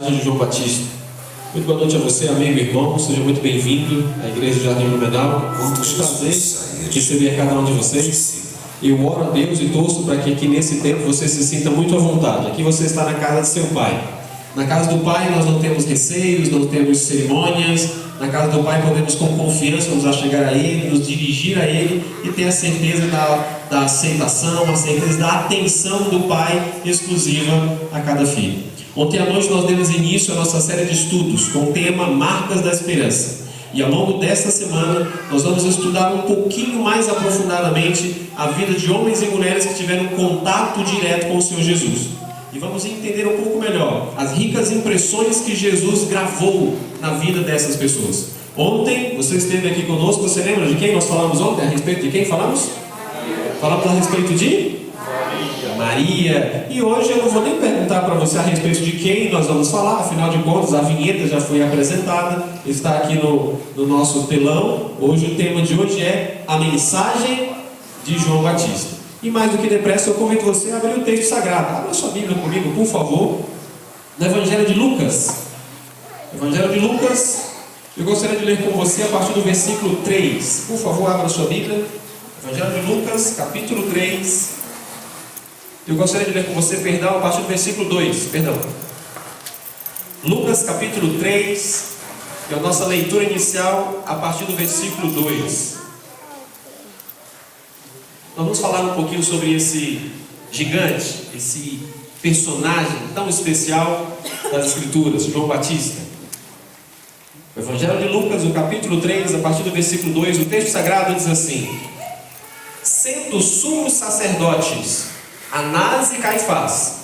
De João Batista. Muito boa noite a você, amigo e irmão. Seja muito bem-vindo à Igreja de Jardim Blumenau. Muito prazer receber cada um de vocês. Eu oro a Deus e torço para que aqui nesse tempo você se sinta muito à vontade. Aqui você está na casa de seu Pai. Na casa do Pai nós não temos receios, não temos cerimônias. Na casa do Pai podemos com confiança nos achegar a Ele, nos dirigir a Ele e ter a certeza da aceitação, a certeza da atenção do Pai exclusiva a cada filho. Ontem à noite nós demos início à nossa série de estudos com o tema Marcas da Esperança. E ao longo desta semana nós vamos estudar um pouquinho mais aprofundadamente a vida de homens e mulheres que tiveram contato direto com o Senhor Jesus. E vamos entender um pouco melhor as ricas impressões que Jesus gravou na vida dessas pessoas. Ontem você esteve aqui conosco, você lembra de quem nós falamos ontem? A respeito de quem falamos? Falamos a respeito de Maria. E hoje eu não vou nem perguntar para você a respeito de quem nós vamos falar, afinal de contas a vinheta já foi apresentada, está aqui no nosso telão. Hoje o tema de hoje é a mensagem de João Batista. E mais do que depressa eu convido você a abrir o texto sagrado. Abra sua Bíblia comigo, por favor, no Evangelho de Lucas. Evangelho de Lucas, eu gostaria de ler com você a partir do versículo 3. Por favor, abra sua Bíblia. Evangelho de Lucas, capítulo 3. Eu gostaria de ler com você, a partir do versículo 2, Lucas capítulo 3, que é a nossa leitura inicial, a partir do versículo 2. Nós vamos falar um pouquinho sobre esse gigante, esse personagem tão especial das Escrituras, João Batista. O Evangelho de Lucas, o capítulo 3, a partir do versículo 2, o texto sagrado diz assim: sendo sumos sacerdotes Anás e Caifás,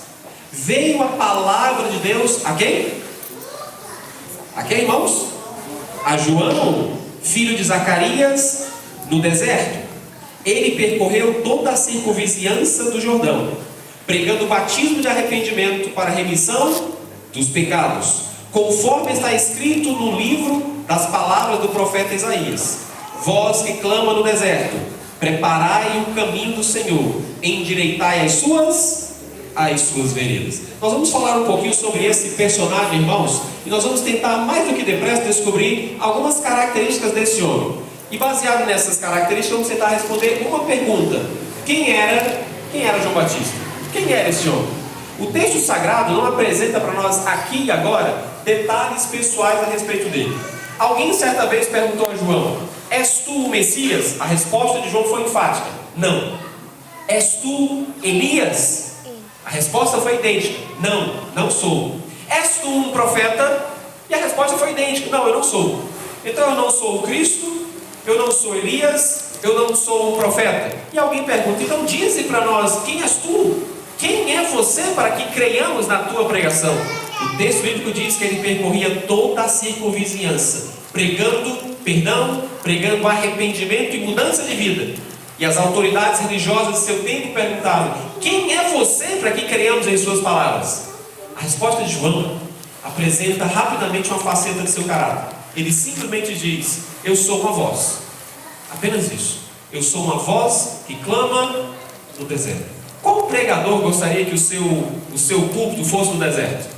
veio a palavra de Deus a quem? A quem, irmãos? A João, filho de Zacarias, no deserto. Ele percorreu toda a circunvizinhança do Jordão, pregando o batismo de arrependimento para a remissão dos pecados, conforme está escrito no livro das palavras do profeta Isaías: voz que clama no deserto, preparai o caminho do Senhor, endireitai as suas veredas. Nós vamos falar um pouquinho sobre esse personagem, irmãos, e nós vamos tentar mais do que depressa descobrir algumas características desse homem. E baseado nessas características, vamos tentar responder uma pergunta: quem era João Batista? Quem era esse homem? O texto sagrado não apresenta para nós aqui e agora detalhes pessoais a respeito dele. Alguém certa vez perguntou a João: és tu o Messias? A resposta de João foi enfática: não. És tu Elias? A resposta foi idêntica: não, não sou. És tu um profeta? E a resposta foi idêntica: não, eu não sou. Então eu não sou o Cristo, eu não sou Elias, eu não sou um profeta. E alguém pergunta: então dize para nós, quem és tu? Quem é você para que creiamos na tua pregação? O texto bíblico diz que ele percorria toda a circunvizinhança, pregando arrependimento e mudança de vida. E as autoridades religiosas de seu tempo perguntavam: quem é você para que creiamos em suas palavras? A resposta de João apresenta rapidamente uma faceta de seu caráter. Ele simplesmente diz: eu sou uma voz. Apenas isso. Eu sou uma voz que clama no deserto. Como pregador gostaria que o seu púlpito fosse no deserto?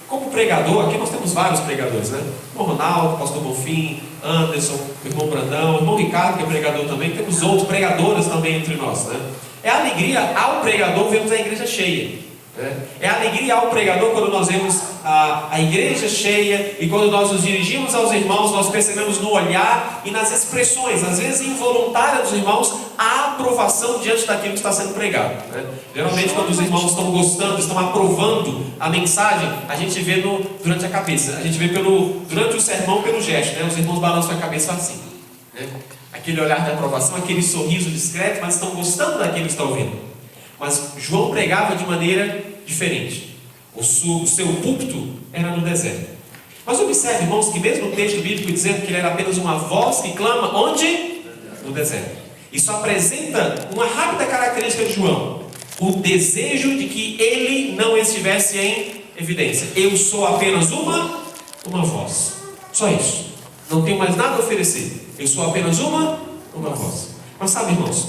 Como pregador, aqui nós temos vários pregadores, né? O Ronaldo, o pastor Bonfim, Anderson, o irmão Brandão, o irmão Ricardo, que é pregador também. Temos outros pregadores também entre nós, né? É alegria ao pregador vermos a igreja cheia, né? É alegria ao pregador quando nós vemos a igreja cheia e quando nós nos dirigimos aos irmãos, nós percebemos no olhar e nas expressões, às vezes involuntárias dos irmãos, a aprovação diante daquilo que está sendo pregado, né? Geralmente quando os irmãos estão gostando, estão aprovando a mensagem, a gente vê durante a cabeça, a gente vê durante o sermão pelo gesto, né? Os irmãos balançam a cabeça assim, né? Aquele olhar de aprovação, aquele sorriso discreto, mas estão gostando daquilo que estão ouvindo. Mas João pregava de maneira diferente. O seu púlpito era no deserto. Mas observe, irmãos, que mesmo o texto bíblico dizendo que ele era apenas uma voz que clama, onde? No deserto. Isso apresenta uma rápida característica de João: o desejo de que ele não estivesse em evidência. Eu sou apenas uma voz. Só isso. Não tenho mais nada a oferecer. Eu sou apenas uma voz. Mas sabe, irmãos,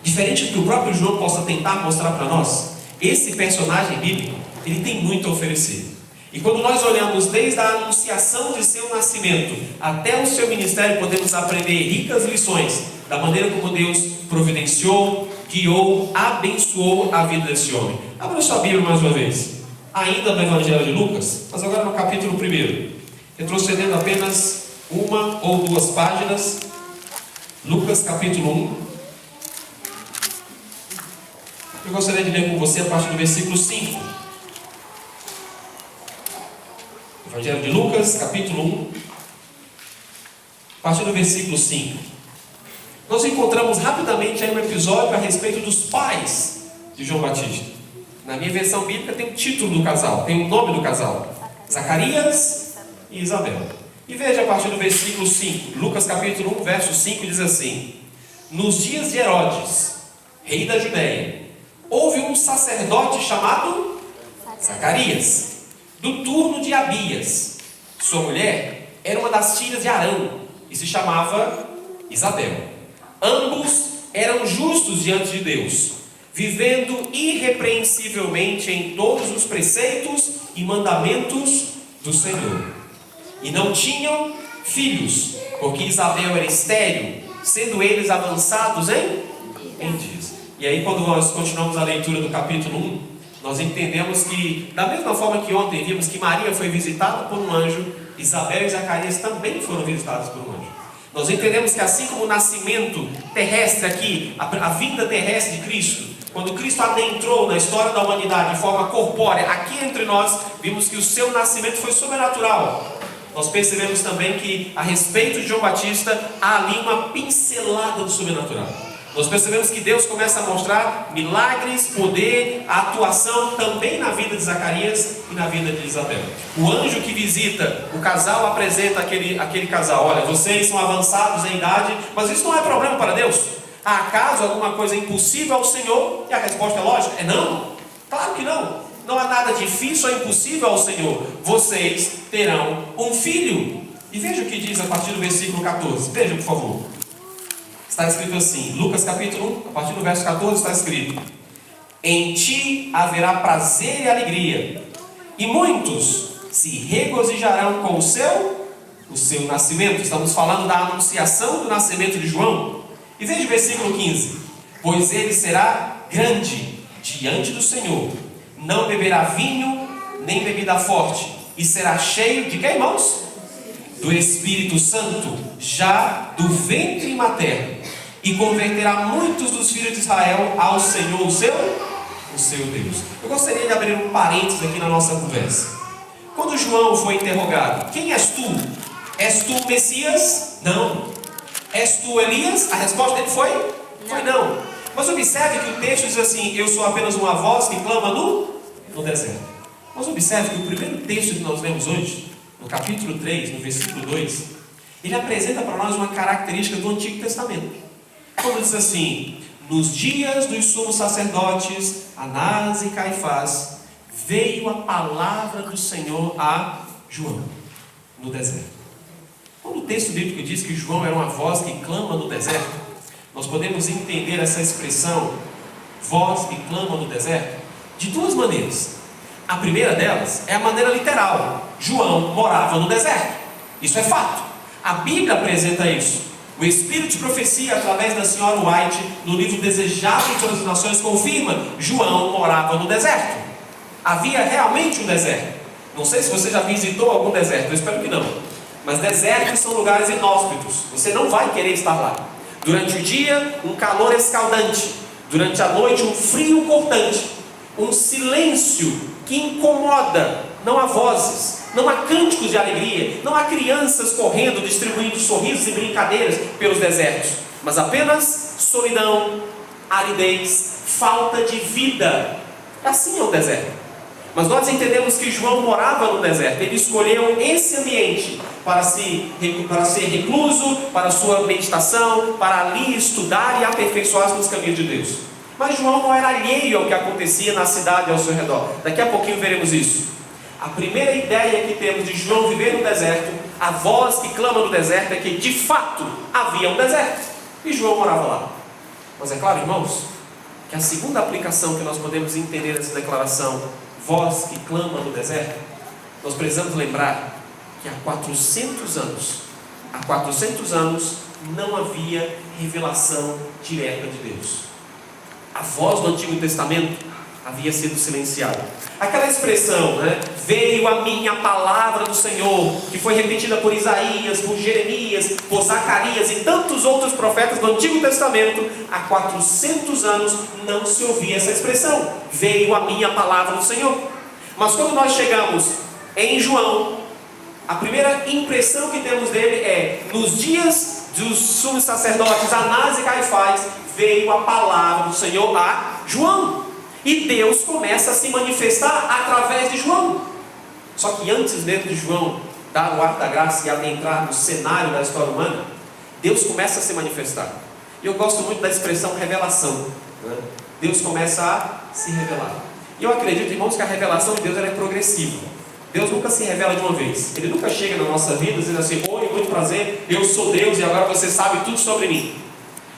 diferente do que o próprio João possa tentar mostrar para nós, esse personagem bíblico, ele tem muito a oferecer. E quando nós olhamos desde a anunciação de seu nascimento até o seu ministério, podemos aprender ricas lições da maneira como Deus providenciou, guiou, abençoou a vida desse homem. Abra sua Bíblia mais uma vez, ainda no Evangelho de Lucas, mas agora no capítulo 1, retrocedendo apenas uma ou duas páginas. Lucas capítulo 1. Eu gostaria de ler com você a partir do versículo 5. Evangelho de Lucas, capítulo 1, a partir do versículo 5. Nós encontramos rapidamente aí um episódio a respeito dos pais de João Batista. Na minha versão bíblica tem o título do casal, tem o nome do casal: Zacarias e Isabel. E veja a partir do versículo 5, Lucas capítulo 1, verso 5, diz assim: Nos dias de Herodes, rei da Judéia, houve um sacerdote chamado Zacarias, do turno de Abias. Sua mulher era uma das filhas de Arão e se chamava Isabel. Ambos eram justos diante de Deus, vivendo irrepreensivelmente em todos os preceitos e mandamentos do Senhor. E não tinham filhos, porque Isabel era estéril, sendo eles avançados em dias. E aí, quando nós continuamos a leitura do capítulo 1, nós entendemos que, da mesma forma que ontem vimos que Maria foi visitada por um anjo, Isabel e Zacarias também foram visitados por um anjo. Nós entendemos que assim como o nascimento terrestre aqui, a vinda terrestre de Cristo, quando Cristo adentrou na história da humanidade de forma corpórea, aqui entre nós, vimos que o seu nascimento foi sobrenatural. Nós percebemos também que, a respeito de João Batista, há ali uma pincelada do sobrenatural. Nós percebemos que Deus começa a mostrar milagres, poder, a atuação também na vida de Zacarias e na vida de Isabel. O anjo que visita o casal apresenta aquele casal: olha, vocês são avançados em idade, mas isso não é problema para Deus. Há acaso alguma coisa impossível ao Senhor? E a resposta é lógica: é não. Claro que não. Não há nada difícil ou impossível ao Senhor. Vocês terão um filho. E veja o que diz a partir do versículo 14. Veja, por favor. Está escrito assim, Lucas capítulo 1, a partir do verso 14 está escrito: Em ti haverá prazer e alegria, e muitos se regozijarão com o seu nascimento. Estamos falando da anunciação do nascimento de João. E veja o versículo 15: Pois ele será grande diante do Senhor, não beberá vinho nem bebida forte, e será cheio de que, irmãos? Do Espírito Santo, já do ventre materno, e converterá muitos dos filhos de Israel ao Senhor, o seu Deus. Eu gostaria de abrir um parênteses aqui na nossa conversa. Quando João foi interrogado: quem és tu? És tu o Messias? Não. És tu Elias? A resposta dele foi não. Mas observe que o texto diz assim: eu sou apenas uma voz que clama no deserto. Mas observe que o primeiro texto que nós lemos hoje, no capítulo 3, no versículo 2, ele apresenta para nós uma característica do Antigo Testamento. Quando diz assim: nos dias dos sumos sacerdotes Anás e Caifás, veio a palavra do Senhor a João no deserto. Quando o texto bíblico diz que João era uma voz que clama no deserto, nós podemos entender essa expressão, voz que clama no deserto, de duas maneiras. A primeira delas é a maneira literal: João morava no deserto. Isso é fato. A Bíblia apresenta isso. O Espírito de Profecia, através da senhora White, no livro Desejado de Todas as Nações, confirma: João morava no deserto. Havia realmente um deserto. Não sei se você já visitou algum deserto, eu espero que não. Mas desertos são lugares inóspitos. Você não vai querer estar lá. Durante o dia, um calor escaldante. Durante a noite, um frio cortante. Um silêncio que incomoda. Não há vozes, não há cânticos de alegria, não há crianças correndo, distribuindo sorrisos e brincadeiras pelos desertos, mas apenas solidão, aridez, falta de vida. Assim é o deserto. Mas nós entendemos que João morava no deserto. Ele escolheu esse ambiente para ser recluso, para a sua meditação, para ali estudar e aperfeiçoar-se nos caminhos de Deus. Mas João não era alheio ao que acontecia na cidade ao seu redor. Daqui a pouquinho veremos isso. A primeira ideia que temos de João viver no deserto, a voz que clama no deserto, é que de fato havia um deserto e João morava lá. Mas é claro, irmãos, que a segunda aplicação que nós podemos entender dessa declaração, voz que clama no deserto, nós precisamos lembrar que há 400 anos não havia revelação direta de Deus. A voz do Antigo Testamento havia sido silenciada. Aquela expressão, né? Veio a minha palavra do Senhor, que foi repetida por Isaías, por Jeremias, por Zacarias e tantos outros profetas do Antigo Testamento. Há 400 anos não se ouvia essa expressão. Veio a minha palavra do Senhor. Mas quando nós chegamos em João, a primeira impressão que temos dele é: nos dias dos sumos sacerdotes Anás e Caifás, veio a palavra do Senhor a João. E Deus começa a se manifestar através de João. Só que antes mesmo de João dar o ato da graça e adentrar no cenário da história humana, Deus começa a se manifestar. E eu gosto muito da expressão revelação, né? Deus começa a se revelar. E eu acredito, irmãos, que a revelação de Deus ela é progressiva. Deus nunca se revela de uma vez. Ele nunca chega na nossa vida dizendo assim: oi, muito prazer, eu sou Deus e agora você sabe tudo sobre mim.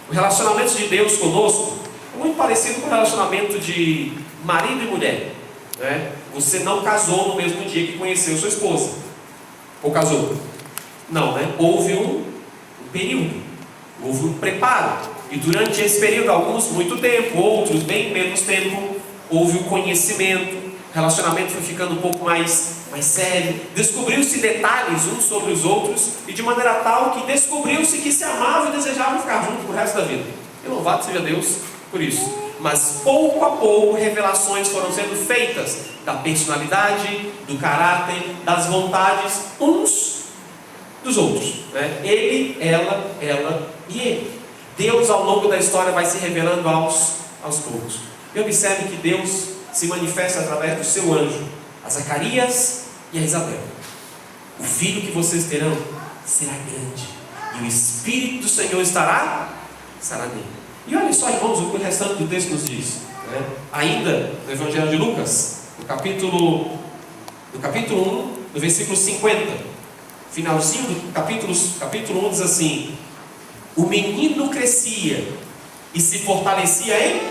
O relacionamento de Deus conosco é muito parecido com o relacionamento de marido e mulher, né? Você não casou no mesmo dia que conheceu sua esposa. Ou casou? Não, né? Houve um período, houve um preparo. E durante esse período, alguns muito tempo, outros bem menos tempo, houve o conhecimento. O relacionamento foi ficando um pouco mais sério. Descobriu-se detalhes uns sobre os outros, e de maneira tal que descobriu-se que se amavam e desejavam ficar juntos pro resto da vida. E louvado seja Deus por isso. Mas pouco a pouco revelações foram sendo feitas da personalidade, do caráter, das vontades uns dos outros, né? Ele, ela e ele. Deus ao longo da história vai se revelando aos poucos. E observe que Deus se manifesta através do seu anjo, a Zacarias e a Isabel. O filho que vocês terão será grande, e o Espírito do Senhor estará nele. E olha só, irmãos, o que o restante do texto nos diz, né? Ainda no Evangelho de Lucas, no capítulo 1, no versículo 50, finalzinho do capítulo 1 diz assim: o menino crescia e se fortalecia em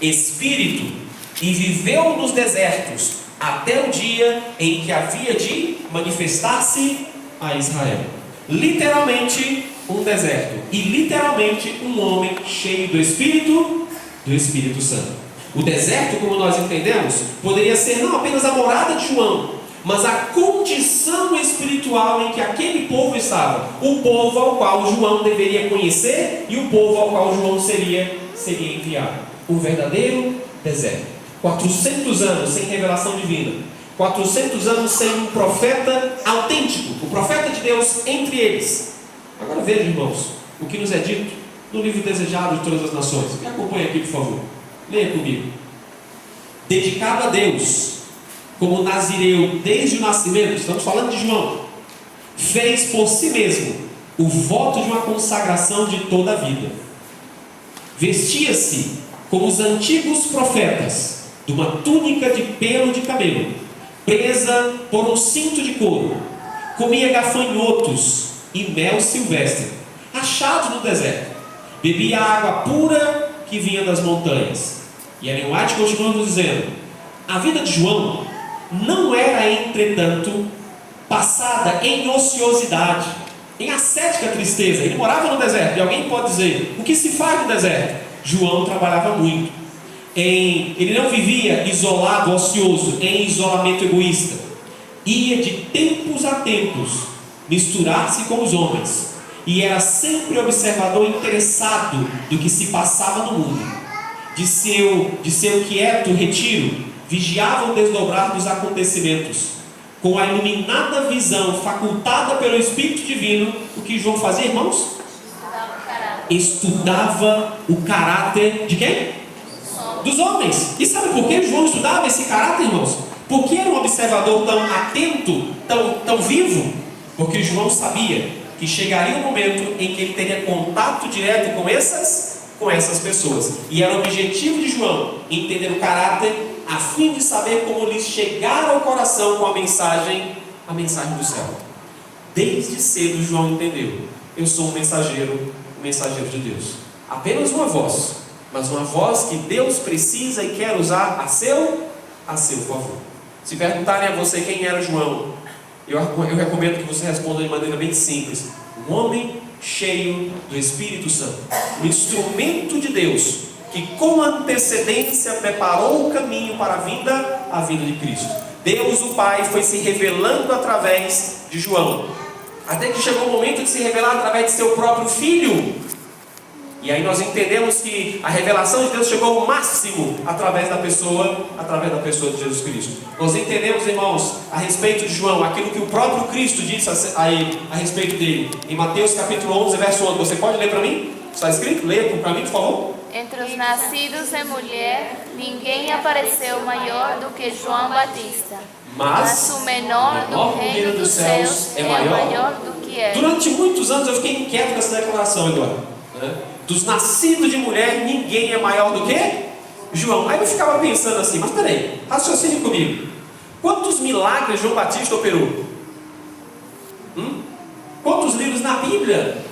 espírito, e viveu nos desertos até o dia em que havia de manifestar-se a Israel. Literalmente um deserto, e literalmente um homem cheio do Espírito Santo. O deserto, como nós entendemos, poderia ser não apenas a morada de João, mas a condição espiritual em que aquele povo estava, o povo ao qual João deveria conhecer e o povo ao qual João seria enviado. Um verdadeiro deserto. 400 anos sem revelação divina, 400 anos sem um profeta autêntico, o profeta de Deus entre eles. Agora veja, irmãos, o que nos é dito no livro Desejado de Todas as Nações. Me acompanhe aqui, por favor. Leia comigo. Dedicado a Deus como nazireu desde o nascimento, estamos falando de João, fez por si mesmo o voto de uma consagração de toda a vida. Vestia-se como os antigos profetas, de uma túnica de pelo de camelo, presa por um cinto de couro. Comia gafanhotos e mel silvestre, achado no deserto. Bebia água pura que vinha das montanhas. E Ellen White continua nos dizendo: a vida de João não era, entretanto, passada em ociosidade, em ascética tristeza. Ele morava no deserto, e alguém pode dizer: o que se faz no deserto? João trabalhava muito. Ele não vivia isolado, ocioso, em isolamento egoísta. Ia de tempos a tempos misturar-se com os homens, e era sempre observador interessado do que se passava no mundo. De seu quieto retiro, vigiava o desdobrar dos acontecimentos. Com a iluminada visão facultada pelo Espírito Divino, o que João fazia, irmãos? Estudava o caráter de quem? Dos homens. E sabe por que João estudava esse caráter, irmãos? Porque era um observador tão atento, tão vivo. Porque João sabia que chegaria um momento em que ele teria contato direto com essas pessoas. E era o objetivo de João entender o caráter, a fim de saber como lhes chegar ao coração com a mensagem do céu. Desde cedo João entendeu: eu sou um mensageiro de Deus. Apenas uma voz, mas uma voz que Deus precisa e quer usar a seu favor. Se perguntarem a você quem era João, eu recomendo que você responda de maneira bem simples: um homem cheio do Espírito Santo, um instrumento de Deus, que com antecedência preparou o caminho para a vinda de Cristo. Deus, o Pai, foi se revelando através de João, até que chegou o momento de se revelar através de seu próprio Filho. E aí nós entendemos que a revelação de Deus chegou ao máximo através da pessoa de Jesus Cristo. Nós entendemos, irmãos, a respeito de João, aquilo que o próprio Cristo disse a ele, a respeito dele. Em Mateus capítulo 11, verso 11. Você pode ler para mim? Está escrito? Leia para mim, por favor. Entre os nascidos em mulher, ninguém apareceu maior do que João Batista. Mas o menor do reino dos céus é maior do que ele. Durante muitos anos eu fiquei inquieto com essa declaração agora, né? Dos nascidos de mulher, ninguém é maior do que João. Aí eu ficava pensando assim, mas peraí, raciocine comigo. Quantos milagres João Batista operou? Quantos livros na Bíblia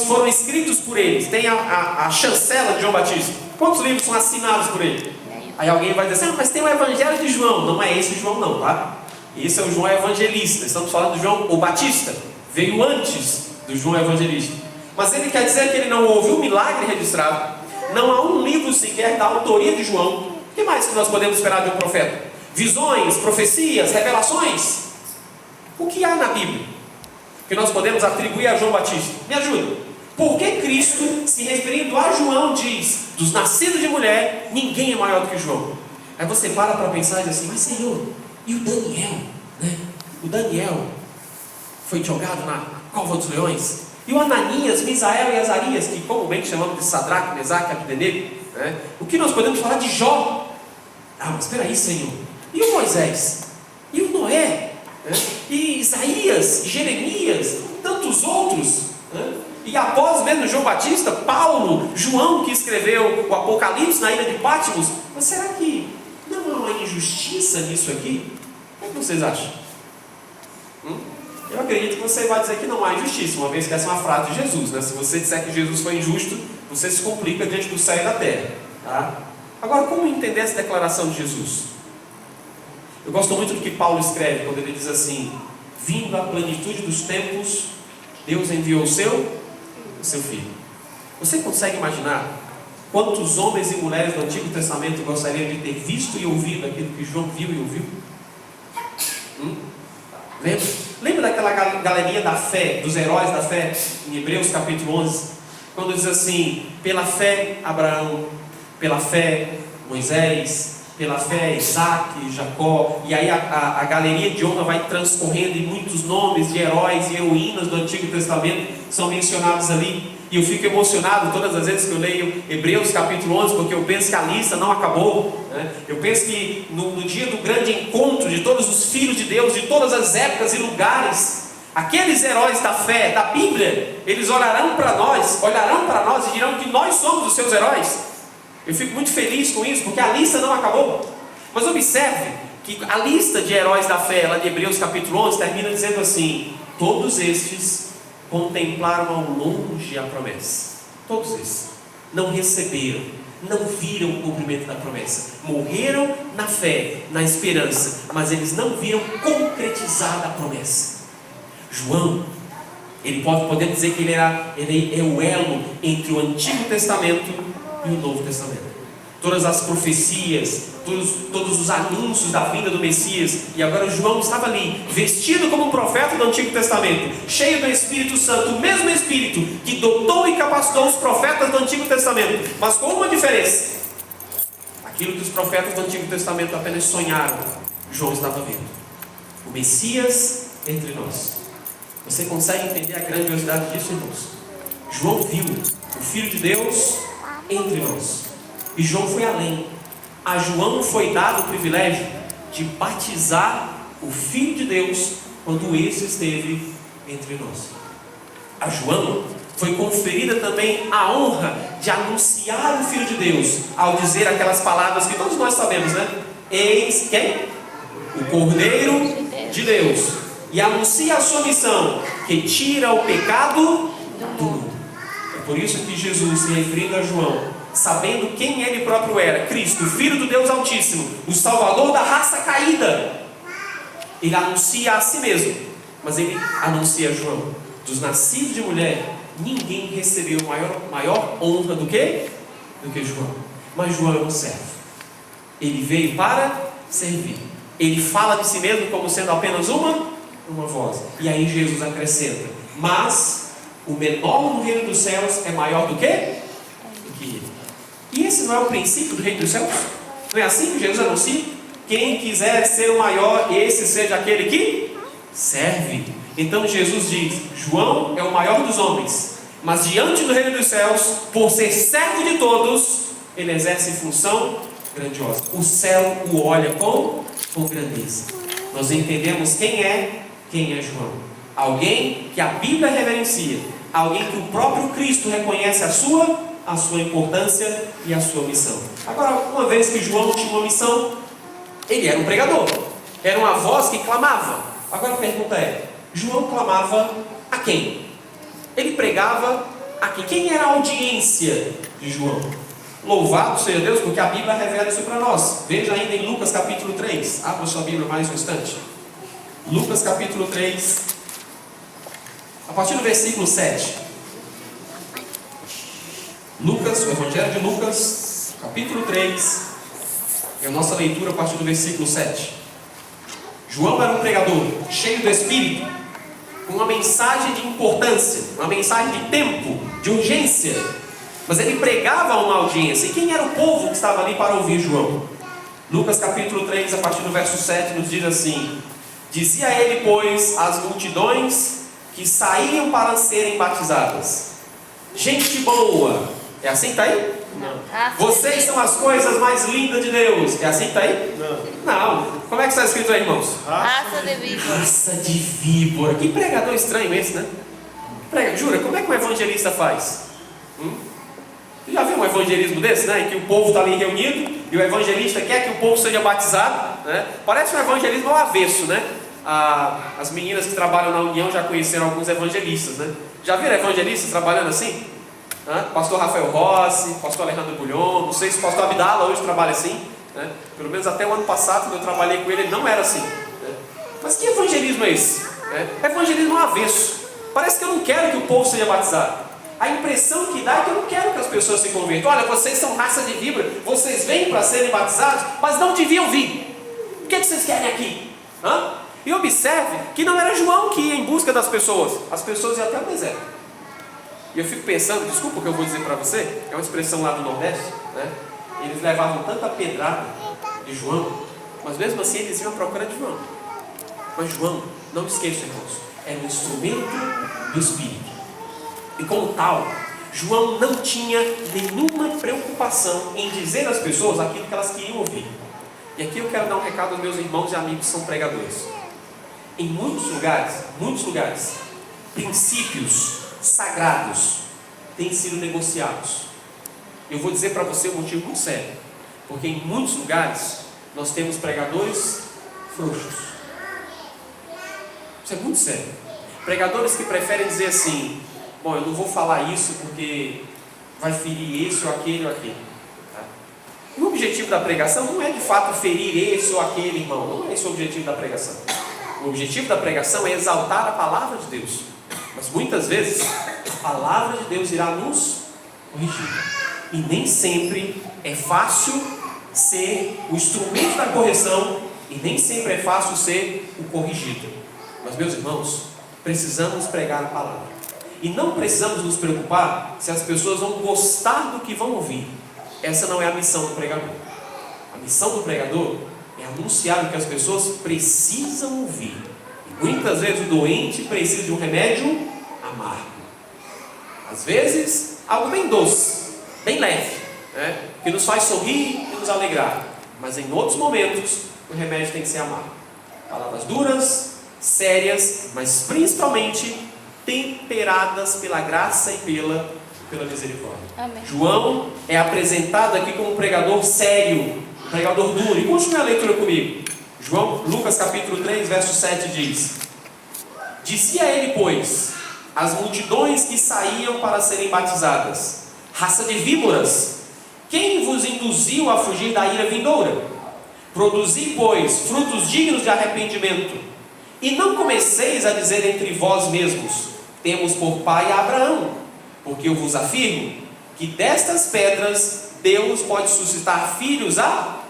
foram escritos por ele? Tem a chancela de João Batista. Quantos livros são assinados por ele? Aí alguém vai dizer assim, mas tem o Evangelho de João. Não é esse João não, tá? Esse é o João Evangelista. Estamos falando do João o Batista. Veio antes do João Evangelista. Mas ele quer dizer que ele não houve um milagre registrado. Não há um livro sequer da autoria de João. O que mais que nós podemos esperar de um profeta? Visões, profecias, revelações? O que há na Bíblia que nós podemos atribuir a João Batista? Me ajuda. Por que Cristo, se referindo a João, diz: dos nascidos de mulher, ninguém é maior do que João? Aí você para pensar e diz assim, mas Senhor, e o Daniel? Né? O Daniel foi jogado na cova dos leões. E o Ananias, Misael e Azarias, que comumente chamamos de Sadraque, Mesaque e Abdenego, né? O que nós podemos falar de Jó? Ah, mas espera aí, Senhor. E o Moisés? E o Noé? Né? E Isaías, e Jeremias, e tantos outros, né? E após mesmo João Batista, Paulo, João, que escreveu o Apocalipse na ilha de Patmos. Mas será que não há uma injustiça nisso aqui? O que vocês acham? Eu acredito que você vai dizer que não há injustiça, uma vez que essa é uma frase de Jesus, né? Se você disser que Jesus foi injusto, você se complica diante do céu e da terra, tá? Agora, como entender essa declaração de Jesus? Eu gosto muito do que Paulo escreve, quando ele diz assim: vindo à plenitude dos tempos, Deus enviou o seu Filho. Você consegue imaginar quantos homens e mulheres do Antigo Testamento gostariam de ter visto e ouvido aquilo que João viu e ouviu? Lembra daquela galeria da fé, dos heróis da fé, em Hebreus capítulo 11, quando diz assim: pela fé Abraão, pela fé Moisés, pela fé Isaac, Jacó, e aí a galeria de honra vai transcorrendo, e muitos nomes de heróis e heroínas do Antigo Testamento são mencionados ali. E eu fico emocionado todas as vezes que eu leio Hebreus capítulo 11, porque eu penso que a lista não acabou, né? Eu penso que no dia do grande encontro de todos os filhos de Deus, de todas as épocas e lugares, aqueles heróis da fé, da Bíblia, eles olharão para nós e dirão que nós somos os seus heróis. Eu fico muito feliz com isso, porque a lista não acabou. Mas observe que a lista de heróis da fé, lá de Hebreus capítulo 11, termina dizendo assim: todos estes contemplaram ao longe a promessa. Todos esses não receberam, não viram o cumprimento da promessa. Morreram na fé, na esperança, mas eles não viram concretizada a promessa. João, ele pode dizer que ele é o elo entre o Antigo Testamento e o Novo Testamento. Todas as profecias, todos os anúncios da vinda do Messias. E agora João estava ali, vestido como um profeta do Antigo Testamento, cheio do Espírito Santo, o mesmo Espírito que dotou e capacitou os profetas do Antigo Testamento, mas com uma diferença: aquilo que os profetas do Antigo Testamento apenas sonharam, João estava vendo o Messias entre nós. Você consegue entender a grandiosidade disso, irmãos? João viu o Filho de Deus entre nós. E João foi além. A João foi dado o privilégio de batizar o Filho de Deus quando esse esteve entre nós. A João foi conferida também a honra de anunciar o Filho de Deus, ao dizer aquelas palavras que todos nós sabemos, né? Eis quem? O Cordeiro de Deus. E anuncia a sua missão, que tira o pecado do mundo. É por isso que Jesus, se referindo a João, sabendo quem ele próprio era, Cristo, o Filho do Deus Altíssimo, o Salvador da raça caída, ele anuncia a si mesmo, mas ele anuncia a João: dos nascidos de mulher, ninguém recebeu maior honra do que João. Mas João é um servo. Ele veio para servir. Ele fala de si mesmo como sendo apenas uma voz. E aí Jesus acrescenta: mas o menor no reino dos céus é maior do que ele. E esse não é o princípio do reino dos céus? Não é assim que Jesus anuncia? Quem quiser ser o maior, esse seja aquele que serve. Então Jesus diz: João é o maior dos homens, mas diante do reino dos céus, por ser servo de todos, ele exerce função grandiosa. O céu o olha com grandeza. Nós entendemos quem é João. Alguém que a Bíblia reverencia, alguém que o próprio Cristo reconhece a sua importância e a sua missão. Agora, uma vez que João tinha uma missão, ele era um pregador, era uma voz que clamava. Agora a pergunta é: João clamava a quem? Ele pregava a quem? Quem era a audiência de João? Louvado seja Deus, porque a Bíblia revela isso para nós. Veja ainda em Lucas capítulo 3. Abra sua Bíblia mais um instante. Lucas capítulo 3, a partir do versículo 7. Lucas, o Evangelho de Lucas, capítulo 3, e a nossa leitura a partir do versículo 7. João era um pregador, cheio do Espírito, com uma mensagem de importância, uma mensagem de tempo, de urgência. Mas ele pregava a uma audiência. E quem era o povo que estava ali para ouvir João? Lucas capítulo 3, a partir do verso 7, nos diz assim: dizia ele, pois, às multidões que saíam para serem batizadas: gente boa. É assim que está aí? Não. Vocês são as coisas mais lindas de Deus. É assim que está aí? Não. Como é que está escrito aí, irmãos? Raça de víbora. Raça de víbora. Que pregador estranho esse, né? Jura, como é que um evangelista faz? Você já viu um evangelismo desse, né? Em que o povo está ali reunido e o evangelista quer que o povo seja batizado, né? Parece um evangelismo ao avesso, né? As meninas que trabalham na União já conheceram alguns evangelistas, né? Já viram evangelistas trabalhando assim? Pastor Rafael Rossi, pastor Alejandro Bulhon, não sei se o pastor Abdala hoje trabalha assim, né? Pelo menos até o ano passado, quando eu trabalhei com ele não era assim, né? Mas que evangelismo é esse? Evangelismo ao avesso. Parece que eu não quero que o povo seja batizado. A impressão que dá é que eu não quero que as pessoas se convertam. Olha, vocês são raça de víbora, vocês vêm para serem batizados, mas não deviam vir. O que vocês querem aqui? E observe que não era João que ia em busca das pessoas. As pessoas iam até o deserto. E eu fico pensando, desculpa o que eu vou dizer para você, é uma expressão lá do Nordeste, né? Eles levavam tanta pedrada de João, mas mesmo assim eles iam à procura de João. Mas João, não esqueça, irmãos, era um instrumento do Espírito. E como tal, João não tinha nenhuma preocupação em dizer às pessoas aquilo que elas queriam ouvir. E aqui eu quero dar um recado aos meus irmãos e amigos que são pregadores. Em muitos lugares, princípios sagrados têm sido negociados. Eu vou dizer para você um motivo muito sério. Porque em muitos lugares nós temos pregadores frouxos. Isso é muito sério. Pregadores que preferem dizer assim: bom, eu não vou falar isso porque vai ferir esse ou aquele ou aquele. Tá? E o objetivo da pregação não é de fato ferir esse ou aquele irmão. Não é esse o objetivo da pregação. O objetivo da pregação é exaltar a palavra de Deus. Mas muitas vezes a palavra de Deus irá nos corrigir. E nem sempre é fácil ser o instrumento da correção e nem sempre é fácil ser o corrigido. Mas, meus irmãos, precisamos pregar a palavra. E não precisamos nos preocupar se as pessoas vão gostar do que vão ouvir. Essa não é a missão do pregador. A missão do pregador é anunciar o que as pessoas precisam ouvir. E muitas vezes o doente precisa de um remédio amargo. Às vezes, algo bem doce, bem leve, né? Que nos faz sorrir e nos alegrar. Mas em outros momentos, o remédio tem que ser amargo. Palavras duras, sérias, mas principalmente temperadas pela graça e pela misericórdia. Amém. João é apresentado aqui como um pregador sério, um pregador duro. E continue a leitura comigo. Lucas capítulo 3, verso 7 diz: dizia ele, pois, às multidões que saíam para serem batizadas: raça de víboras, Quem vos induziu a fugir da ira vindoura? Produzi, pois, frutos dignos de arrependimento. E não comeceis a dizer entre vós mesmos: temos por pai Abraão. Porque eu vos afirmo que destas pedras Deus pode suscitar filhos a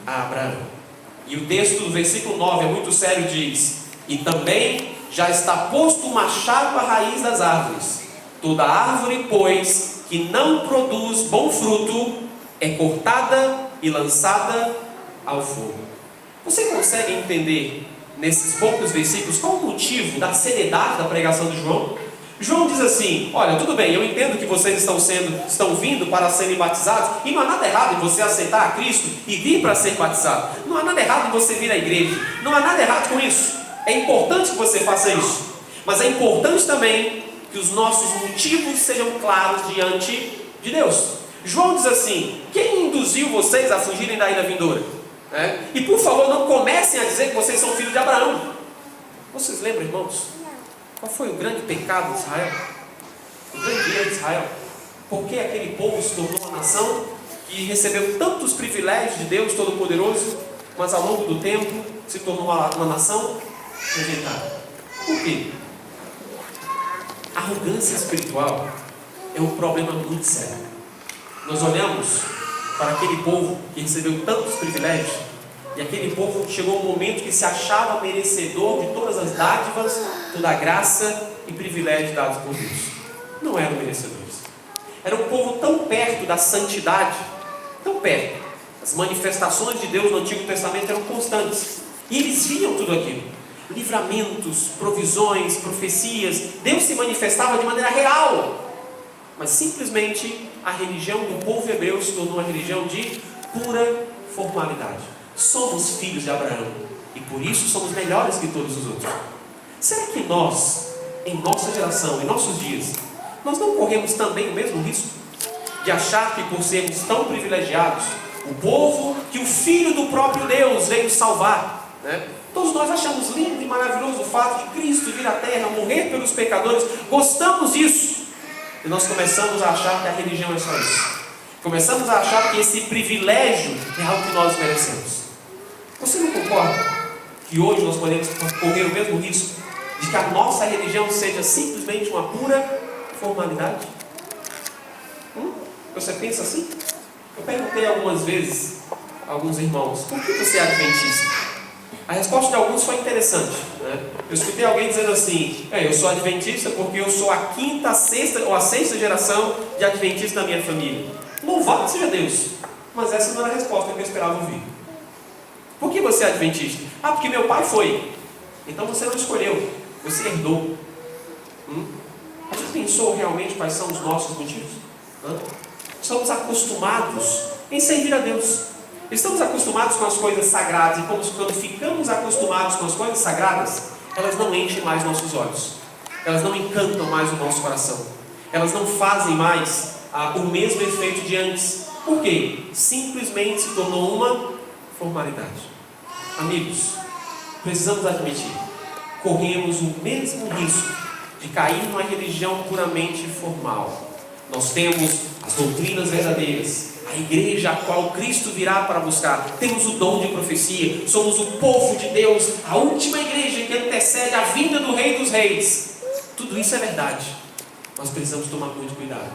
Abraão. E o texto do versículo 9 é muito sério, diz: e também já está posto o machado à raiz das árvores. Toda árvore, pois, que não produz bom fruto, é cortada e lançada ao fogo. Você consegue entender nesses poucos versículos qual o motivo da seriedade da pregação de João? João diz assim: olha, tudo bem, eu entendo que vocês estão vindo para serem batizados, e não há nada errado em você aceitar a Cristo e vir para ser batizado. Não há nada errado em você vir à igreja. Não há nada errado com isso. É importante que você faça isso. Mas é importante também que os nossos motivos sejam claros diante de Deus. João diz assim: quem induziu vocês a fugirem da ira vindoura? E por favor, não comecem a dizer que vocês são filhos de Abraão. Vocês lembram, irmãos? Qual foi o grande pecado de Israel? O grande erro de Israel? Por que aquele povo se tornou uma nação que recebeu tantos privilégios de Deus Todo-Poderoso, mas ao longo do tempo se tornou uma nação rejeitada? Por quê? A arrogância espiritual é um problema muito sério. Nós olhamos para aquele povo que recebeu tantos privilégios, e aquele povo chegou um momento que se achava merecedor de todas as dádivas, toda a graça e privilégio dados por Deus. Não eram merecedores. Era um povo tão perto da santidade, tão perto. As manifestações de Deus no Antigo Testamento eram constantes, e eles viam tudo aquilo: livramentos, provisões, profecias. Deus se manifestava de maneira real. Mas simplesmente a religião do povo hebreu se tornou uma religião de pura formalidade. Somos filhos de Abraão e por isso somos melhores que todos os outros. Será que nós, em nossa geração, em nossos dias, nós não corremos também o mesmo risco de achar que, por sermos tão privilegiados, o povo que o Filho do próprio Deus veio salvar, todos nós achamos lindo e maravilhoso o fato de Cristo vir à terra, morrer pelos pecadores, gostamos disso, e nós começamos a achar que a religião é só isso. Começamos a achar que esse privilégio é algo que nós merecemos. Você não concorda que hoje nós podemos correr o mesmo risco de que a nossa religião seja simplesmente uma pura formalidade? Você pensa assim? Eu perguntei algumas vezes a alguns irmãos: por que você é adventista? A resposta de alguns foi interessante, Eu escutei alguém dizendo assim: eu sou adventista porque eu sou a quinta, a sexta ou a sexta geração de adventistas na minha família. Louvado seja Deus! Mas essa não era a resposta que eu esperava ouvir. Por que você é adventista? Porque meu pai foi. Então você não escolheu, você herdou. A gente pensou realmente quais são os nossos motivos? Estamos acostumados em servir a Deus. Estamos acostumados com as coisas sagradas, e quando ficamos acostumados com as coisas sagradas, elas não enchem mais nossos olhos, elas não encantam mais o nosso coração, elas não fazem mais o mesmo efeito de antes. Por quê? Simplesmente se tornou uma formalidade. Amigos, precisamos admitir: corremos o mesmo risco de cair numa religião puramente formal. Nós temos as doutrinas verdadeiras, a igreja a qual Cristo virá para buscar. Temos o dom de profecia, somos o povo de Deus, a última igreja que antecede a vinda do Rei dos Reis. Tudo isso é verdade, mas precisamos tomar muito cuidado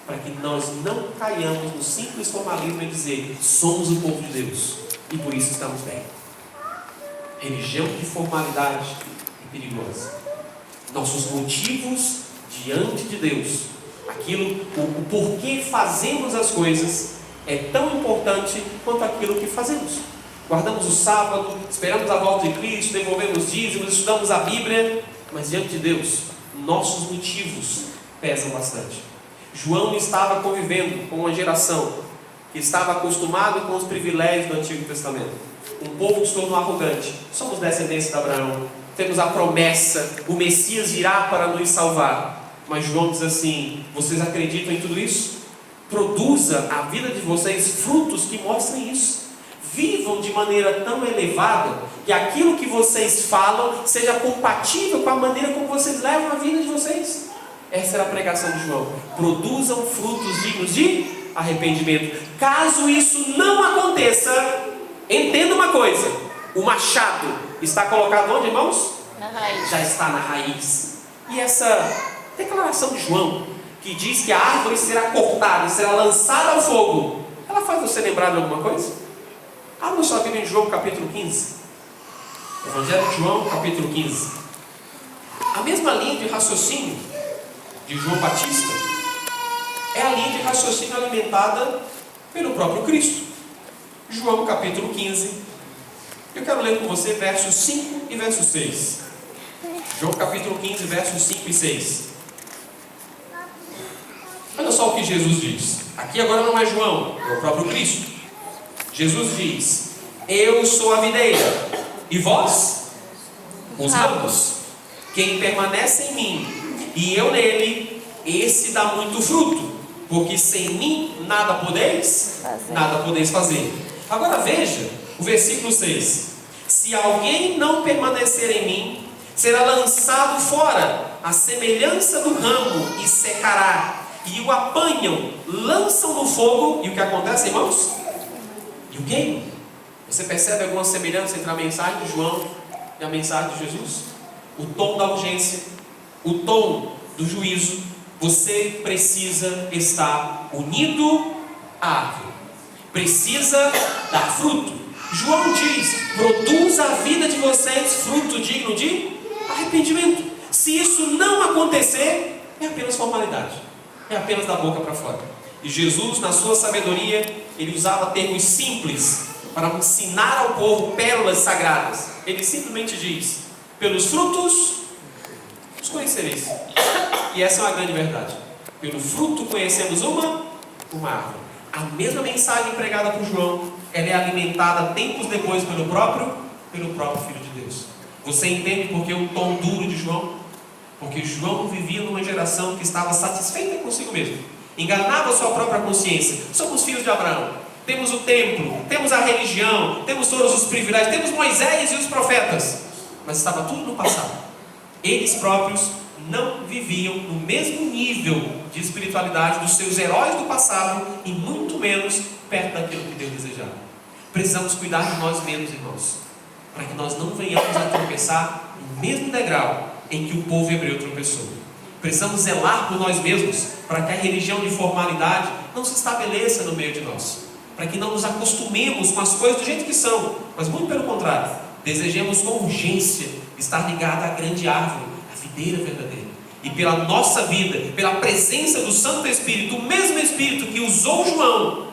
para que nós não caiamos no simples formalismo e dizer: somos o povo de Deus e por isso estamos bem. Religião de formalidade é perigosa. Nossos motivos diante de Deus, o porquê fazemos as coisas, é tão importante quanto aquilo que fazemos. Guardamos o sábado, esperamos a volta de Cristo, devolvemos dízimos, estudamos a Bíblia, mas diante de Deus, nossos motivos pesam bastante. João estava convivendo com uma geração que estava acostumada com os privilégios do Antigo Testamento. Um povo que se tornou arrogante. Somos descendentes de Abraão, temos a promessa, o Messias virá para nos salvar. Mas João diz assim: vocês acreditam em tudo isso? Produza a vida de vocês frutos que mostrem isso. Vivam de maneira tão elevada que aquilo que vocês falam seja compatível com a maneira como vocês levam a vida de vocês. Essa era a pregação de João. Produzam frutos dignos de arrependimento. Caso isso não aconteça, entenda uma coisa: o machado está colocado onde, irmãos? Na raiz. Já está na raiz. E essa declaração de João, que diz que a árvore será cortada e será lançada ao fogo, ela faz você lembrar de alguma coisa? Abra sua Bíblia em João capítulo 15. Evangelho de João capítulo 15. A mesma linha de raciocínio de João Batista é a linha de raciocínio alimentada pelo próprio Cristo. João capítulo 15. Eu quero ler com você versos 5 e verso 6. João capítulo 15, versos 5 e 6. Olha só o que Jesus diz. Aqui agora não é João, é o próprio Cristo. Jesus diz: eu sou a videira, e vós, os ramos. Quem permanece em mim e eu nele, esse dá muito fruto, porque sem mim nada podeis fazer. Agora veja o versículo 6. Se alguém não permanecer em mim, será lançado fora, à semelhança do ramo, e secará. E o apanham, lançam no fogo, e o que acontece, irmãos? E o queimam. Você percebe alguma semelhança entre a mensagem de João e a mensagem de Jesus? O tom da urgência, o tom do juízo. Você precisa estar unido à árvore, precisa dar fruto. João diz: produza a vida de vocês fruto digno de arrependimento. Se isso não acontecer, é apenas formalidade, é apenas da boca para fora. E Jesus, na sua sabedoria, ele usava termos simples para ensinar ao povo pérolas sagradas. Ele simplesmente diz: pelos frutos os conhecereis. E essa é uma grande verdade. Pelo fruto conhecemos uma árvore. A mesma mensagem pregada por João, ela é alimentada tempos depois pelo próprio Filho de Deus. Você entende por que o tom duro de João? Porque João vivia numa geração que estava satisfeita consigo mesmo, enganava a sua própria consciência. Somos filhos de Abraão, temos o templo, temos a religião, temos todos os privilégios, temos Moisés e os profetas, mas estava tudo no passado. Eles próprios não viviam no mesmo nível de espiritualidade dos seus heróis do passado, e muito menos perto daquilo que Deus desejava. Precisamos cuidar de nós mesmos, irmãos, para que nós não venhamos a tropeçar no mesmo degrau em que o povo hebreu tropeçou. Precisamos zelar por nós mesmos, para que a religião de formalidade não se estabeleça no meio de nós, para que não nos acostumemos com as coisas do jeito que são, mas muito pelo contrário, desejemos com urgência estar ligado à grande árvore, a videira verdadeira. E pela nossa vida, pela presença do Santo Espírito, o mesmo Espírito que usou João,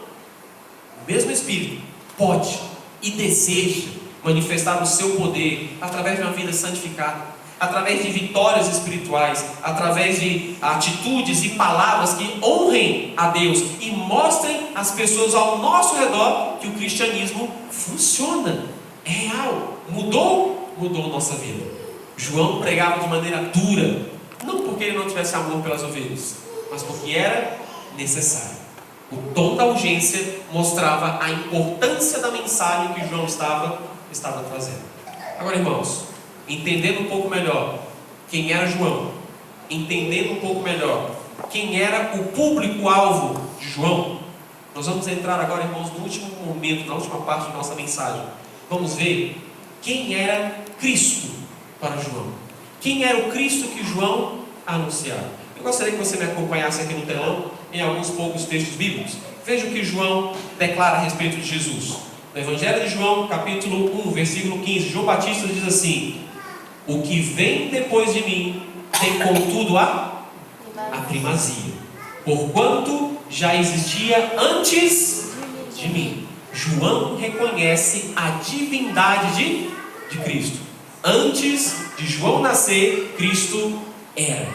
o mesmo Espírito pode e deseja manifestar o seu poder através de uma vida santificada, através de vitórias espirituais, através de atitudes e palavras que honrem a Deus e mostrem às pessoas ao nosso redor que o cristianismo funciona, é real, mudou nossa vida. João pregava de maneira dura, não porque ele não tivesse amor pelas ovelhas, mas porque era necessário. O tom da urgência mostrava a importância da mensagem que João estava trazendo. Agora, irmãos, entendendo um pouco melhor quem era João, entendendo um pouco melhor quem era o público-alvo de João, nós vamos entrar agora, irmãos, no último momento, na última parte da nossa mensagem. Vamos ver quem era Cristo para João. Quem era o Cristo que João anunciava. Eu gostaria que você me acompanhasse aqui no telão em alguns poucos textos bíblicos. Veja o que João declara a respeito de Jesus. No Evangelho de João, capítulo 1, versículo 15, João Batista diz assim: o que vem depois de mim tem contudo a primazia, porquanto já existia antes de mim. João reconhece a divindade de Cristo. Antes de João nascer, Cristo era.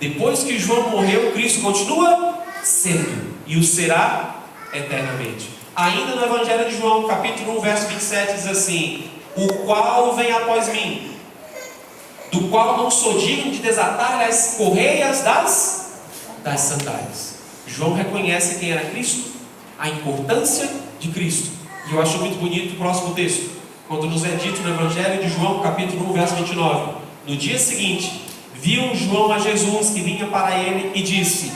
Depois que João morreu, Cristo continua sendo e o será eternamente. Ainda no Evangelho de João, capítulo 1, verso 27, diz assim: o qual vem após mim, do qual não sou digno de desatar as correias das sandálias. João reconhece quem era Cristo, a importância de Cristo. E eu acho muito bonito o próximo texto, quando nos é dito no Evangelho de João, capítulo 1, verso 29. No dia seguinte, viu João a Jesus que vinha para ele e disse: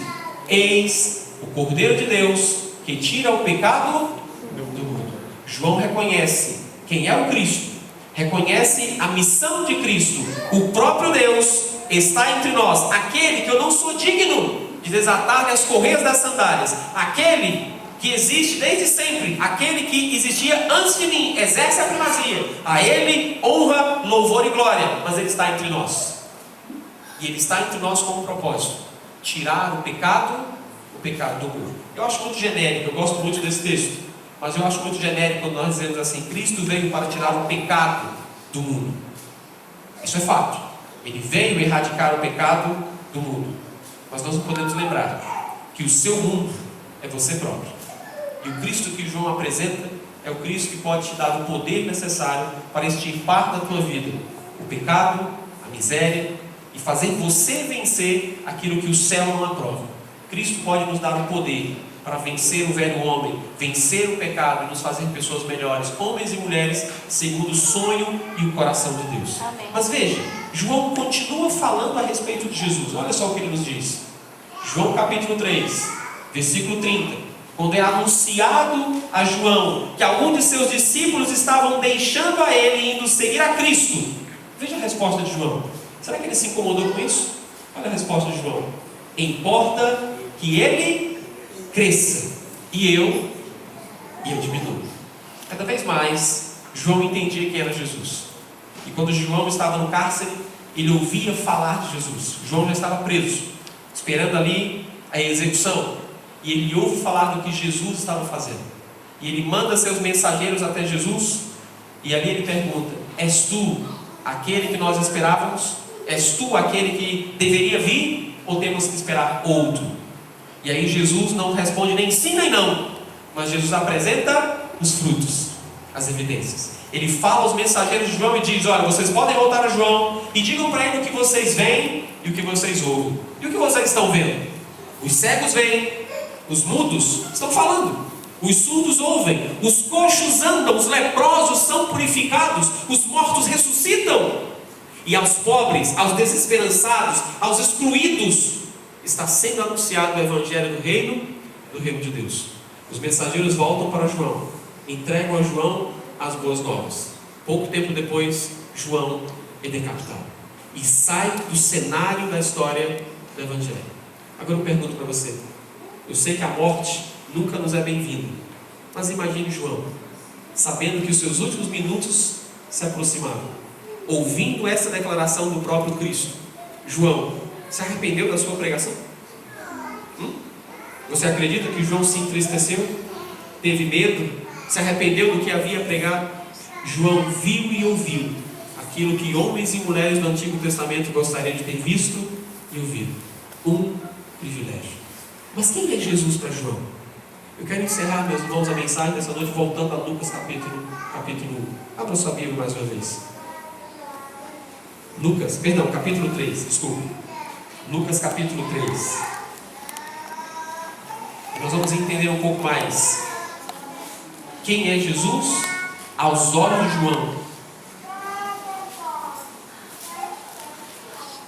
eis o Cordeiro de Deus que tira o pecado do mundo. João reconhece quem é o Cristo, reconhece a missão de Cristo. O próprio Deus está entre nós, aquele que eu não sou digno de desatar-lhe as correias das sandálias, aquele que existe desde sempre, aquele que existia antes de mim, exerce a primazia. A Ele honra, louvor e glória, mas Ele está entre nós. E Ele está entre nós com um propósito: tirar o pecado do mundo. Eu acho muito genérico, eu gosto muito desse texto, mas eu acho muito genérico quando nós dizemos assim: Cristo veio para tirar o pecado do mundo. Isso é fato. Ele veio erradicar o pecado do mundo. Mas nós não podemos lembrar que o seu mundo é você próprio. E o Cristo que João apresenta é o Cristo que pode te dar o poder necessário para extirpar da tua vida o pecado, a miséria, e fazer você vencer aquilo que o céu não aprova. Cristo pode nos dar o poder para vencer o velho homem, vencer o pecado e nos fazer pessoas melhores, homens e mulheres, segundo o sonho e o coração de Deus. Amém. Mas veja, João continua falando a respeito de Jesus. Olha só o que ele nos diz. João capítulo 3, versículo 30. Quando é anunciado a João que alguns de seus discípulos estavam deixando a ele e indo seguir a Cristo, veja a resposta de João. Será que ele se incomodou com isso? Olha a resposta de João: importa que ele cresça e eu diminua. Cada vez mais João entendia quem era Jesus. E quando João estava no cárcere, ele ouvia falar de Jesus. João já estava preso, esperando ali a execução. E ele ouve falar do que Jesus estava fazendo. E ele manda seus mensageiros até Jesus. E ali ele pergunta: és tu aquele que nós esperávamos? És tu aquele que deveria vir? Ou temos que esperar outro? E aí Jesus não responde nem sim nem não, mas Jesus apresenta os frutos, as evidências. Ele fala aos mensageiros de João e diz: olha, vocês podem voltar a João e digam para ele o que vocês veem e o que vocês ouvem. E o que vocês estão vendo? Os cegos veem, os mudos estão falando, os surdos ouvem, os coxos andam, os leprosos são purificados, os mortos ressuscitam. E aos pobres, aos desesperançados, aos excluídos, está sendo anunciado o evangelho do reino de Deus. Os mensageiros voltam para João, entregam a João as boas novas. Pouco tempo depois, João é decapitado e sai do cenário da história do evangelho. Agora eu pergunto para você: eu sei que a morte nunca nos é bem-vinda, mas imagine João, sabendo que os seus últimos minutos se aproximavam, ouvindo essa declaração do próprio Cristo. João se arrependeu da sua pregação? Você acredita que João se entristeceu? Teve medo? Se arrependeu do que havia pregado? João viu e ouviu aquilo que homens e mulheres do Antigo Testamento gostariam de ter visto e ouvido. Um privilégio. Mas quem é Jesus para João? Eu quero encerrar, meus irmãos, a mensagem dessa noite voltando a Lucas capítulo 1. Abra sua Bíblia mais uma vez. Capítulo 3, desculpe. Lucas capítulo 3. E nós vamos entender um pouco mais quem é Jesus aos olhos de João.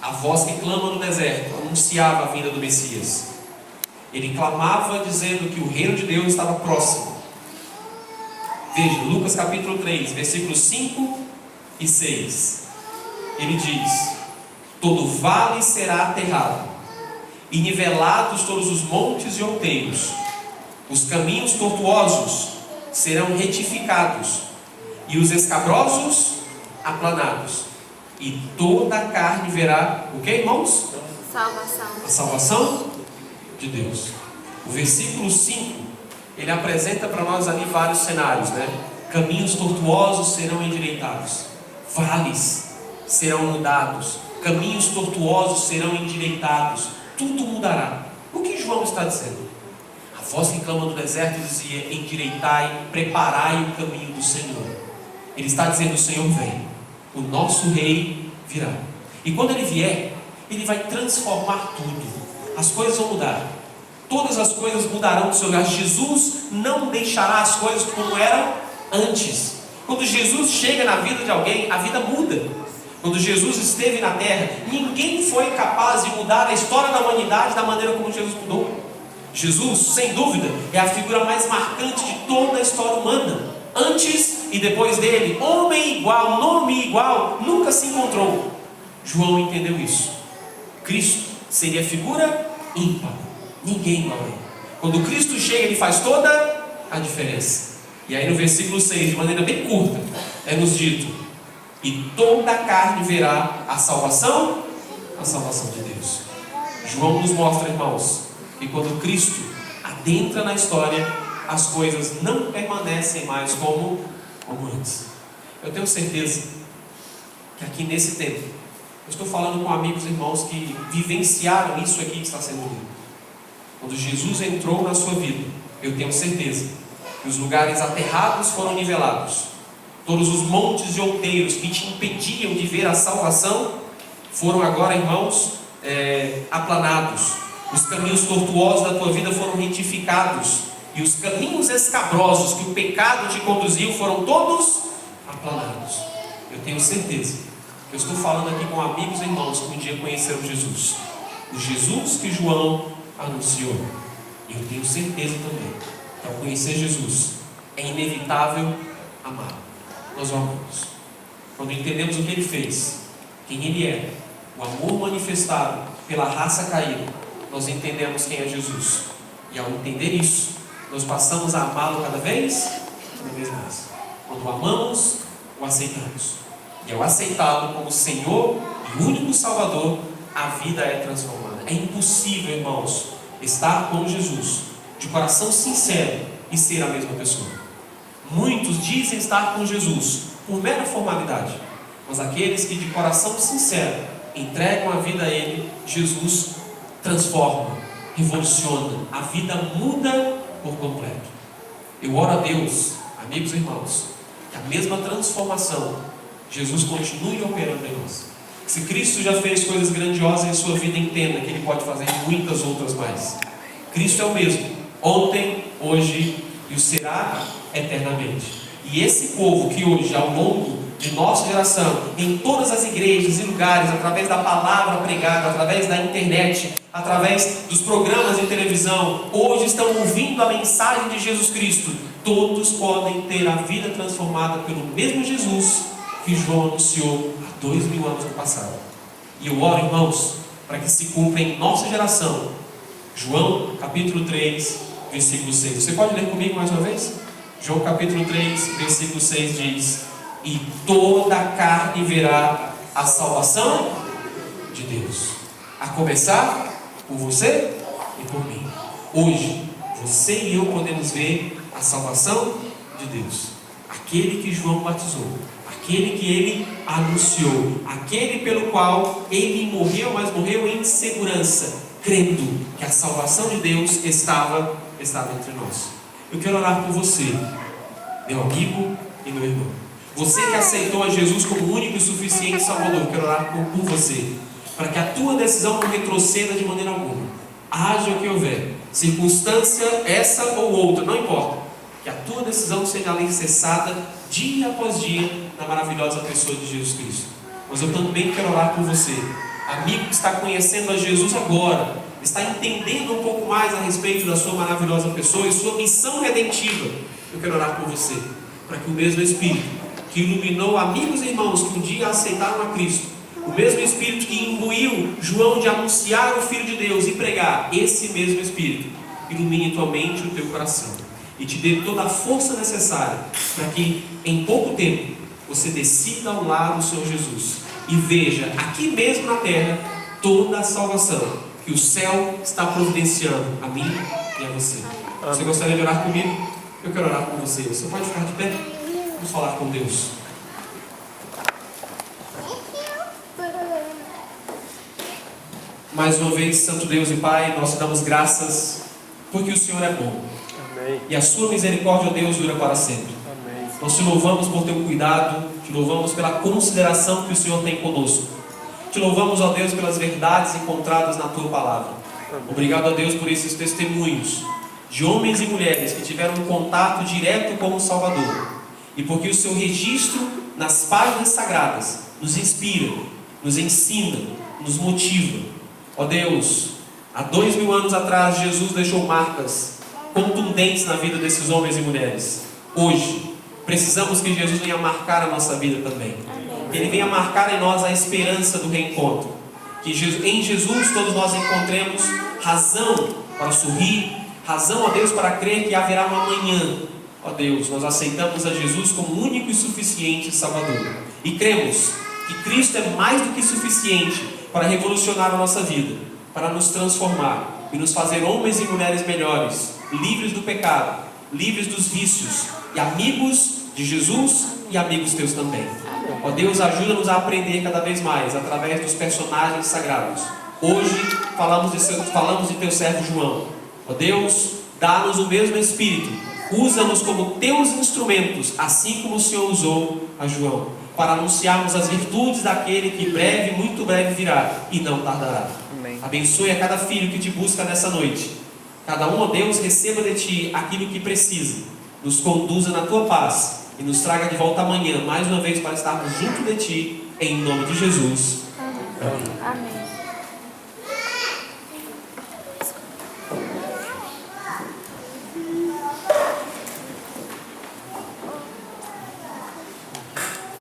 A voz que clama no deserto anunciava a vinda do Messias. Ele clamava dizendo que o reino de Deus estava próximo. Veja, Lucas capítulo 3, versículos 5 e 6. Ele diz: todo vale será aterrado, e nivelados todos os montes e outeiros. Os caminhos tortuosos serão retificados, e os escabrosos aplanados. E toda a carne verá o que, irmãos? Salvação. A salvação de Deus. O versículo 5, ele apresenta para nós ali vários cenários, né? Caminhos tortuosos serão endireitados, vales serão mudados, caminhos tortuosos serão endireitados, tudo mudará. O que João está dizendo? A voz que clama no deserto dizia: endireitai, preparai o caminho do Senhor. Ele está dizendo: o Senhor vem, o nosso rei virá. E quando ele vier, ele vai transformar tudo. As coisas vão mudar. Todas as coisas mudarão do seu lugar. Jesus não deixará as coisas como eram antes. Quando Jesus chega na vida de alguém, a vida muda. Quando Jesus esteve na terra, ninguém foi capaz de mudar a história da humanidade da maneira como Jesus mudou. Jesus, sem dúvida, é a figura mais marcante de toda a história humana. Antes e depois dele, homem igual, nome igual, nunca se encontrou. João entendeu isso. Cristo seria figura ímpar, ninguém igual a ele. Quando Cristo chega, ele faz toda a diferença. E aí no versículo 6, de maneira bem curta, é nos dito: e toda a carne verá a salvação de Deus. João nos mostra, irmãos, que quando Cristo adentra na história, as coisas não permanecem mais como antes. Eu tenho certeza que aqui nesse tempo, eu estou falando com amigos e irmãos que vivenciaram isso aqui que está sendo dito. Quando Jesus entrou na sua vida, eu tenho certeza que os lugares aterrados foram nivelados. Todos os montes e outeiros que te impediam de ver a salvação foram agora, irmãos, aplanados. Os caminhos tortuosos da tua vida foram retificados. E os caminhos escabrosos que o pecado te conduziu foram todos aplanados. Eu tenho certeza que eu estou falando aqui com amigos e irmãos que um dia conheceram Jesus. O Jesus que João anunciou. E eu tenho certeza também que ao conhecer Jesus, é inevitável amar. Nós o amamos. Quando entendemos o que Ele fez, quem Ele é, o amor manifestado pela raça caída, nós entendemos quem é Jesus. E ao entender isso, nós passamos a amá-lo cada vez mais. Quando o amamos, o aceitamos. E ao aceitá-lo como Senhor e único Salvador, a vida é transformada. É impossível, irmãos, estar com Jesus de coração sincero e ser a mesma pessoa. Muitos dizem estar com Jesus por mera formalidade, mas aqueles que de coração sincero entregam a vida a Ele, Jesus transforma, revoluciona, a vida muda por completo. Eu oro a Deus, amigos e irmãos, que a mesma transformação Jesus continue operando em nós. Se Cristo já fez coisas grandiosas em sua vida, entenda que Ele pode fazer muitas outras mais. Cristo é o mesmo, ontem, hoje e o será eternamente. E esse povo que hoje, ao longo de nossa geração, em todas as igrejas e lugares, através da palavra pregada, através da internet, através dos programas de televisão, hoje estão ouvindo a mensagem de Jesus Cristo, todos podem ter a vida transformada pelo mesmo Jesus que João anunciou há 2000 anos no passado. E eu oro, irmãos, para que se cumpra em nossa geração. João capítulo 3, versículo 6. Você pode ler comigo mais uma vez? João capítulo 3, versículo 6 diz: e toda a carne verá a salvação de Deus, a começar por você e por mim. Hoje, você e eu podemos ver a salvação de Deus. Aquele que João batizou, aquele que ele anunciou, aquele pelo qual ele morreu, mas morreu em segurança, crendo que a salvação de Deus estava entre nós. Eu quero orar por você, meu amigo e meu irmão. Você que aceitou a Jesus como o único e suficiente Salvador, eu quero orar por você, para que a tua decisão não retroceda de maneira alguma. Haja o que houver, circunstância essa ou outra, não importa, que a tua decisão seja alicerçada dia após dia na maravilhosa pessoa de Jesus Cristo. Mas eu também quero orar por você, amigo que está conhecendo a Jesus agora, está entendendo um pouco mais a respeito da sua maravilhosa pessoa e sua missão redentiva. Eu quero orar por você, para que o mesmo Espírito que iluminou amigos e irmãos que um dia aceitaram a Cristo, o mesmo Espírito que imbuiu João de anunciar o Filho de Deus e pregar, esse mesmo Espírito ilumine tua mente e o teu coração e te dê toda a força necessária para que em pouco tempo você decida ao lado do Senhor Jesus e veja aqui mesmo na terra toda a salvação que o céu está providenciando a mim e a você. Você gostaria de orar comigo? Eu quero orar com você. Você pode ficar de pé? Vamos falar com Deus. Mais uma vez, Santo Deus e Pai, nós te damos graças porque o Senhor é bom. Amém. E a sua misericórdia, ó Deus, dura para sempre. Amém. Nós te louvamos por teu cuidado, te louvamos pela consideração que o Senhor tem conosco. Te louvamos, ó Deus, pelas verdades encontradas na tua palavra. Amém. Obrigado, ó Deus, por esses testemunhos de homens e mulheres que tiveram um contato direto com o Salvador. E porque o seu registro nas páginas sagradas nos inspira, nos ensina, nos motiva. Ó Deus, Há 2000 anos atrás, Jesus deixou marcas contundentes na vida desses homens e mulheres. Hoje, precisamos que Jesus venha marcar a nossa vida também. Que Ele venha marcar em nós a esperança do reencontro. Que em Jesus todos nós encontremos razão para sorrir, razão, ó Deus, para crer que haverá um amanhã. Ó Deus, nós aceitamos a Jesus como único e suficiente Salvador. E cremos que Cristo é mais do que suficiente para revolucionar a nossa vida, para nos transformar e nos fazer homens e mulheres melhores, livres do pecado, livres dos vícios e amigos de Jesus e amigos teus também. Ó Deus, ajuda-nos a aprender cada vez mais através dos personagens sagrados. Hoje falamos de teu servo João. Ó Deus, dá-nos o mesmo Espírito, usa-nos como teus instrumentos, assim como o Senhor usou a João, para anunciarmos as virtudes daquele que breve, muito breve virá e não tardará. Amém. Abençoe a cada filho que te busca nessa noite. Cada um, ó Deus, receba de ti aquilo que precisa, nos conduza na tua paz e nos traga de volta amanhã, mais uma vez, para estarmos junto de ti, em nome de Jesus.